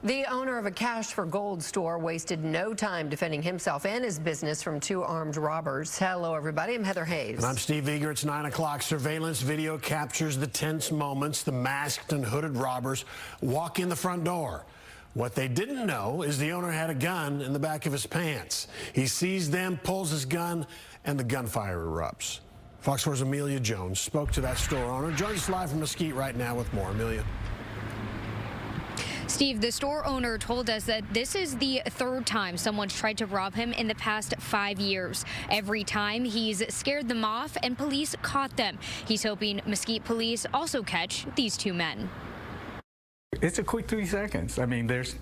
The owner of a cash for gold store wasted no time defending himself and his business from two armed robbers. Hello, everybody. I'm Heather Hayes. And I'm Steve Eager. It's 9 o'clock. Surveillance video captures the tense moments. The masked and hooded robbers walk in the front door. What they didn't know is the owner had a gun in the back of his pants. He sees them, pulls his gun, and the gunfire erupts. Fox 4's Amelia Jones spoke to that store owner. Joins us live from Mesquite right now with more. Amelia. Steve, the store owner told us that this is the third time someone's tried to rob him in the past 5 years. Every time he's scared them off and police caught them. He's hoping Mesquite police also catch these two men. It's a quick 3 seconds. I mean, there's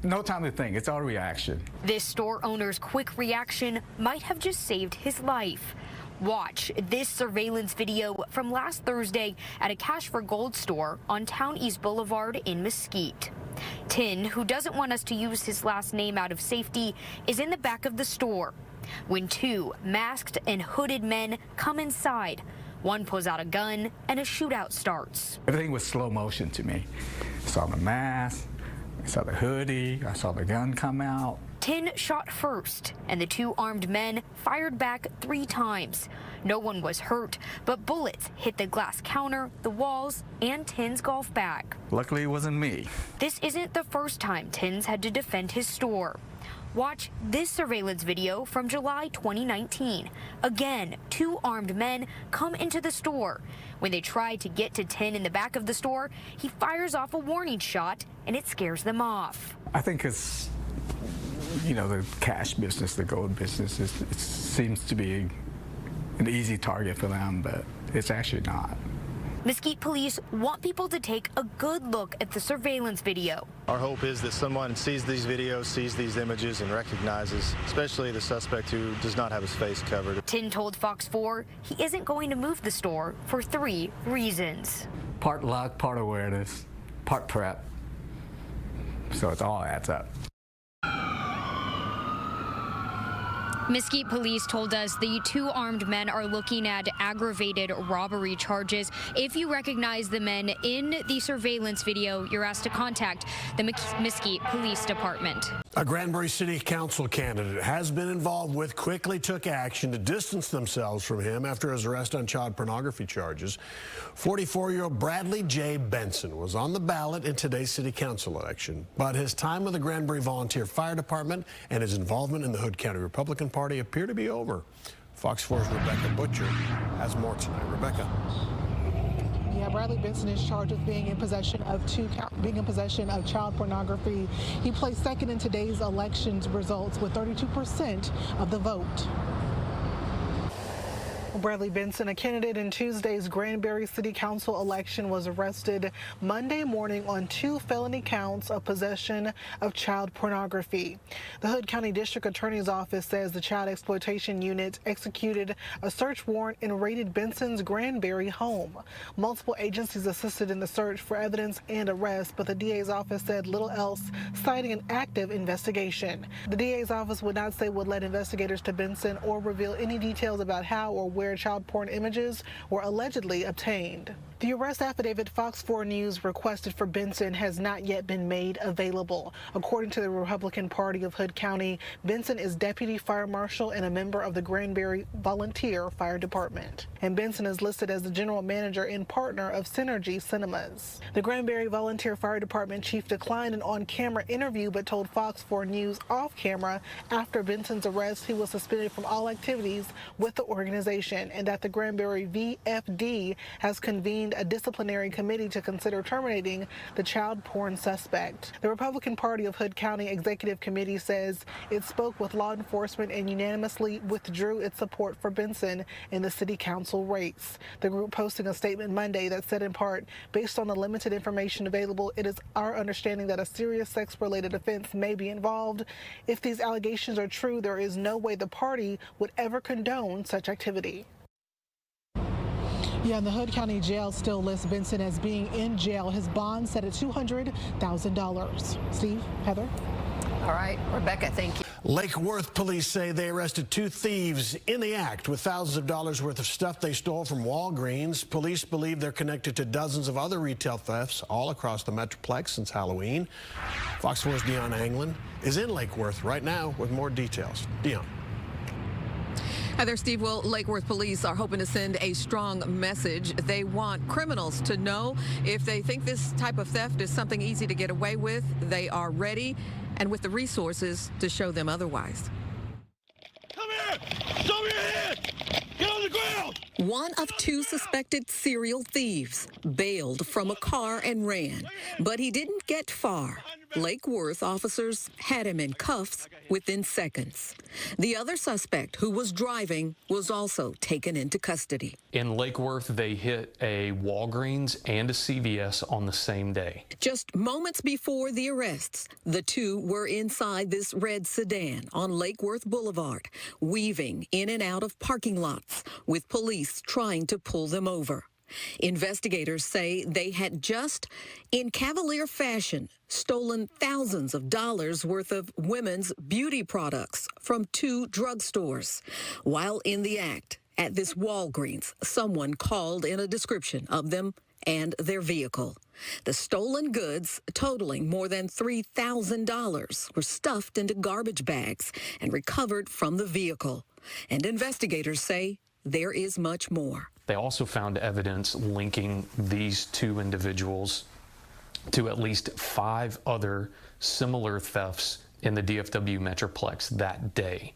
no time to think. It's all reaction. This store owner's quick reaction might have just saved his life. Watch this surveillance video from last Thursday at a Cash for Gold store on Town East Boulevard in Mesquite. Tin, who doesn't want us to use his last name out of safety, is in the back of the store when two masked and hooded men come inside. One pulls out a gun and a shootout starts. Everything was slow motion to me. I saw the mask, I saw the hoodie, I saw the gun come out. Tin shot first, and the two armed men fired back 3 times. No one was hurt, but bullets hit the glass counter, the walls, and Tin's golf bag. Luckily, it wasn't me. This isn't the first time Tin's had to defend his store. Watch this surveillance video from July 2019. Again, 2 armed men come into the store. When they try to get to Tin in the back of the store, he fires off a warning shot, and it scares them off. I think it's, you know, the cash business, the gold business, it seems to be an easy target for them, but it's actually not. Mesquite police want people to take a good look at the surveillance video. Our hope is that someone sees these videos, sees these images, and recognizes, especially the suspect who does not have his face covered. Tin told Fox 4 he isn't going to move the store for 3 reasons. Part luck, part awareness, part prep. So it all adds up. Mesquite police told us the 2 armed men are looking at aggravated robbery charges. If you recognize the men in the surveillance video, you're asked to contact the Mesquite Police Department. A Granbury City Council candidate has been involved with quickly took action to distance themselves from him after his arrest on child pornography charges. 44-year-old Bradley J. Benson was on the ballot in today's City Council election, but his time with the Granbury Volunteer Fire Department and his involvement in the Hood County Republican Party appear to be over. Fox 4's Rebecca Butcher has more tonight. Rebecca. Yeah, Bradley Benson is charged with being in possession of child pornography. He placed second in today's elections results with 32% of the vote. Bradley Benson, a candidate in Tuesday's Granbury City Council election, was arrested Monday morning on 2 felony counts of possession of child pornography. The Hood County District Attorney's Office says the Child Exploitation Unit executed a search warrant and raided Benson's Granbury home. Multiple agencies assisted in the search for evidence and arrest, but the DA's office said little else, citing an active investigation. The DA's office would not say what led investigators to Benson or reveal any details about how or where child porn images were allegedly obtained. The arrest affidavit Fox 4 News requested for Benson has not yet been made available. According to the Republican Party of Hood County, Benson is Deputy Fire Marshal and a member of the Granbury Volunteer Fire Department. And Benson is listed as the General Manager and partner of Synergy Cinemas. The Granbury Volunteer Fire Department chief declined an on-camera interview but told Fox 4 News off-camera after Benson's arrest he was suspended from all activities with the organization and that the Granbury VFD has convened a disciplinary committee to consider terminating the child porn suspect. The Republican Party of Hood County Executive Committee says it spoke with law enforcement and unanimously withdrew its support for Benson in the City Council race. The group posting a statement Monday that said in part, based on the limited information available, it is our understanding that a serious sex-related offense may be involved. If these allegations are true, there is no way the party would ever condone such activity. Yeah, and the Hood County Jail still lists Benson as being in jail. His bond set at $200,000. Steve, Heather? All right, Rebecca, thank you. Lake Worth police say they arrested 2 thieves in the act with thousands of dollars worth of stuff they stole from Walgreens. Police believe they're connected to dozens of other retail thefts all across the Metroplex since Halloween. Fox 4's Dion Anglin is in Lake Worth right now with more details. Dion. Hi there, Steve. Well, Lake Worth police are hoping to send a strong message. They want criminals to know if they think this type of theft is something easy to get away with, they are ready and with the resources to show them otherwise. Come here! Show me your hand! Get on the ground! One of two suspected serial thieves bailed from a car and ran, but he didn't get far. Lake Worth officers had him in cuffs within seconds. The other suspect, who was driving, was also taken into custody. In Lake Worth, they hit a Walgreens and a CVS on the same day. Just moments before the arrests, the two were inside this red sedan on Lake Worth Boulevard, weaving in and out of parking lots, with police trying to pull them over. Investigators say they had just, in cavalier fashion, stolen thousands of dollars worth of women's beauty products from two drugstores. While in the act at this Walgreens, someone called in a description of them and their vehicle. The stolen goods, totaling more than $3,000, were stuffed into garbage bags and recovered from the vehicle. And investigators say there is much more. They also found evidence linking these two individuals to at least 5 other similar thefts in the DFW Metroplex that day.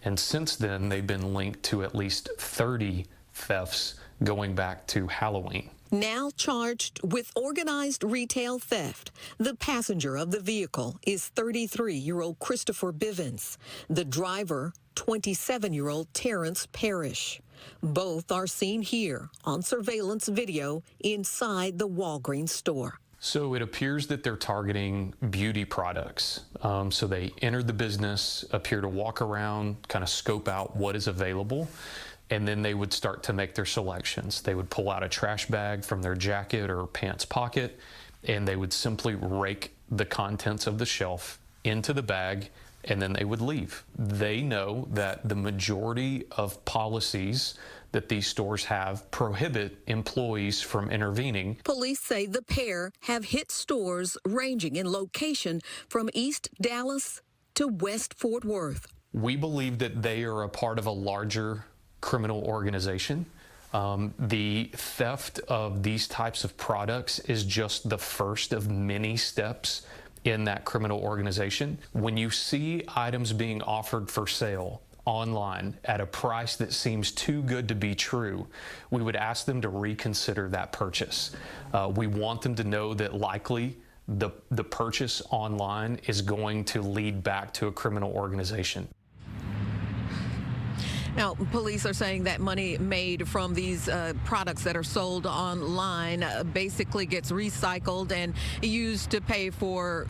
And since then, they've been linked to at least 30 thefts going back to Halloween. Now charged with organized retail theft, the passenger of the vehicle is 33-year-old Christopher Bivens. The driver, 27-year-old Terrence Parrish. Both are seen here on surveillance video inside the Walgreens store. So it appears that they're targeting beauty products. So they entered the business, appear to walk around, kind of scope out what is available, and then they would start to make their selections. They would pull out a trash bag from their jacket or pants pocket, and they would simply rake the contents of the shelf into the bag, and then they would leave. They know that the majority of policies that these stores have prohibit employees from intervening. Police say the pair have hit stores ranging in location from East Dallas to West Fort Worth. We believe that they are a part of a larger criminal organization. The theft of these types of products is just the first of many steps in that criminal organization. When you see items being offered for sale online at a price that seems too good to be true, we would ask them to reconsider that purchase. We want them to know that likely the purchase online is going to lead back to a criminal organization. Now, police are saying that money made from these products that are sold online basically gets recycled and used to pay for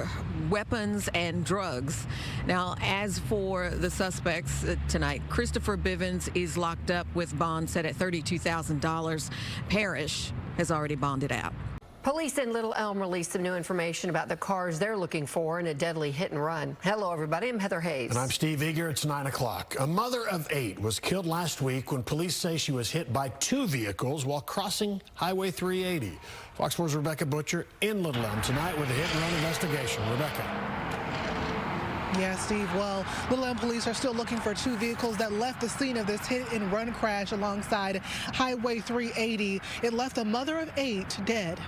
weapons and drugs. Now, as for the suspects tonight, Christopher Bivens is locked up with bond set at $32,000. Parrish has already bonded out. Police in Little Elm released some new information about the cars they're looking for in a deadly hit and run. Hello, everybody. I'm Heather Hayes. And I'm Steve Eager. It's 9 o'clock. A mother of 8 was killed last week when police say she was hit by 2 vehicles while crossing Highway 380. Fox 4's Rebecca Butcher in Little Elm tonight with a hit and run investigation. Rebecca. Yeah, Steve. Well, Little Elm police are still looking for 2 vehicles that left the scene of this hit and run crash alongside Highway 380. It left a mother of 8 dead.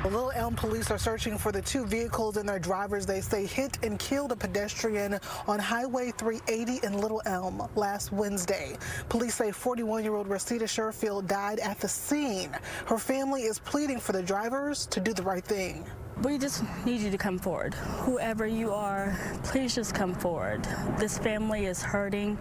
Little Elm police are searching for the 2 vehicles and their drivers they say hit and killed a pedestrian on Highway 380 in Little Elm last Wednesday. Police say 41-year-old Rosita Sherfield died at the scene. Her family is pleading for the drivers to do the right thing. We just need you to come forward. Whoever you are, please just come forward. This family is hurting.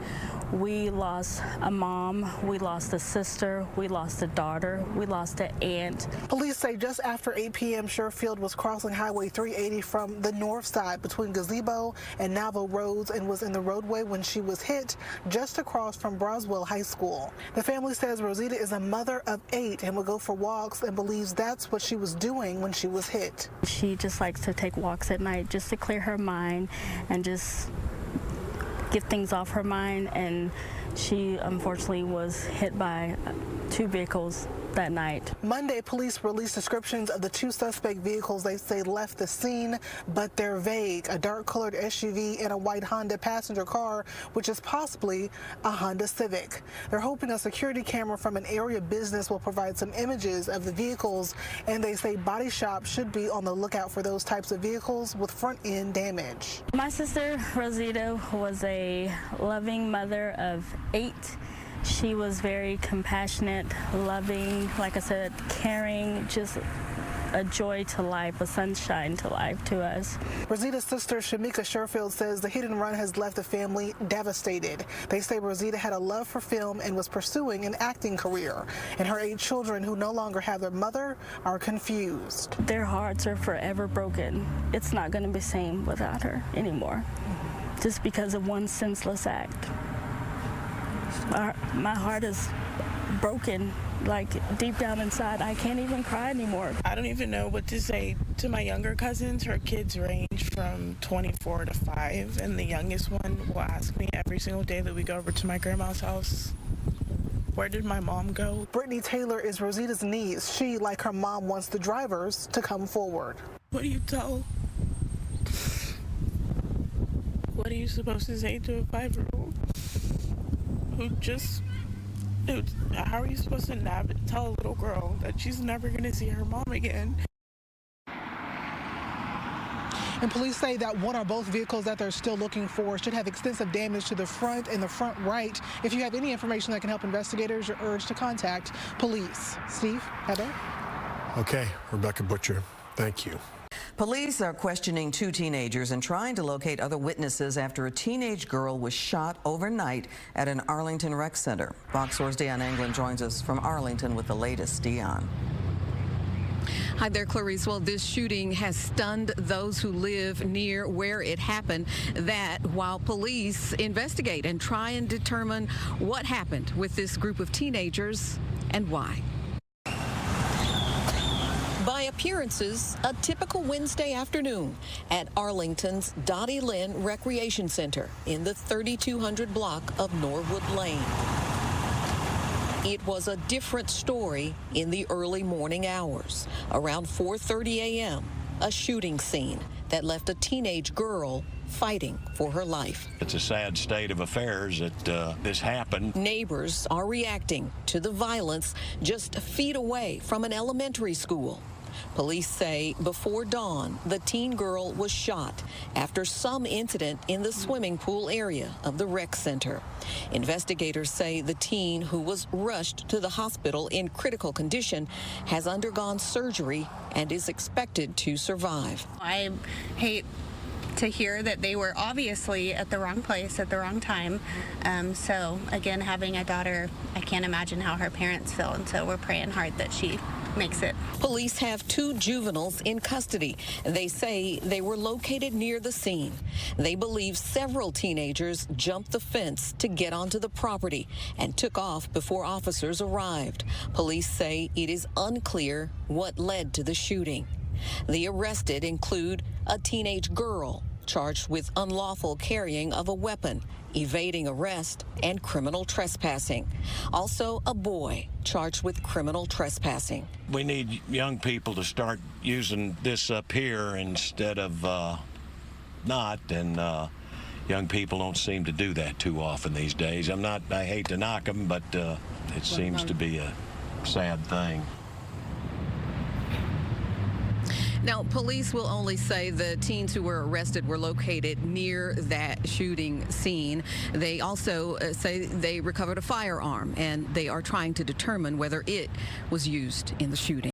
We lost a mom, we lost a sister, we lost a daughter, we lost an aunt. Police say just after 8 p.m., Sherfield was crossing Highway 380 from the north side between Gazebo and Navajo Roads and was in the roadway when she was hit just across from Broswell High School. The family says Rosita is a mother of 8 and would go for walks and believes that's what she was doing when she was hit. She just likes to take walks at night just to clear her mind and just get things off her mind, and she unfortunately was hit by 2 vehicles that night. Monday, police released descriptions of the 2 suspect vehicles they say left the scene, but they're vague. A dark-colored SUV and a white Honda passenger car, which is possibly a Honda Civic. They're hoping a security camera from an area business will provide some images of the vehicles, and they say body shops should be on the lookout for those types of vehicles with front-end damage. My sister, Rosita, was a loving mother of 8. She was very compassionate, loving, like I said, caring, just a joy to life, a sunshine to life to us. Rosita's sister, Shamika Sherfield, says the hit and run has left the family devastated. They say Rosita had a love for film and was pursuing an acting career. And her 8 children who no longer have their mother are confused. Their hearts are forever broken. It's not going to be the same without her anymore, just because of one senseless act. My heart is broken, like deep down inside. I can't even cry anymore. I don't even know what to say to my younger cousins. Her kids range from 24 to 5, and the youngest one will ask me every single day that we go over to my grandma's house, where did my mom go? Brittany Taylor is Rosita's niece. She, like her mom, wants the drivers to come forward. What do you tell? What are you supposed to say to a 5-year-old how are you supposed to tell a little girl that she's never going to see her mom again? And police say that one or both vehicles that they're still looking for should have extensive damage to the front and the front right. If you have any information that can help investigators, you're urged to contact police. Steve, Heather? Okay, Rebecca Butcher, thank you. Police are questioning 2 teenagers and trying to locate other witnesses after a teenage girl was shot overnight at an Arlington rec center. Fox 4's Dion Anglin joins us from Arlington with the latest. Dion. Hi there, Clarice. Well, this shooting has stunned those who live near where it happened. That while police investigate and try and determine what happened with this group of teenagers and why. By appearances, a typical Wednesday afternoon at Arlington's Dottie Lynn Recreation Center in the 3200 block of Norwood Lane. It was a different story in the early morning hours. Around 4:30 a.m., a shooting scene that left a teenage girl fighting for her life. It's a sad state of affairs that this happened. Neighbors are reacting to the violence just feet away from an elementary school. Police say before dawn, the teen girl was shot after some incident in the swimming pool area of the rec center. Investigators say the teen, who was rushed to the hospital in critical condition, has undergone surgery and is expected to survive. I hate to hear that they were obviously at the wrong place at the wrong time. So again, having a daughter, I can't imagine how her parents feel, and so we're praying hard that she makes it. Police have 2 juveniles in custody. They say they were located near the scene. They believe several teenagers jumped the fence to get onto the property and took off before officers arrived. Police say it is unclear what led to the shooting. The arrested include a teenage girl charged with unlawful carrying of a weapon, evading arrest, and criminal trespassing. Also, a boy charged with criminal trespassing. We need young people to start using this up here instead of not, and young people don't seem to do that too often these days. I hate to knock them, but it seems to be a sad thing. Now, police will only say the teens who were arrested were located near that shooting scene. They also say they recovered a firearm, and they are trying to determine whether it was used in the shooting.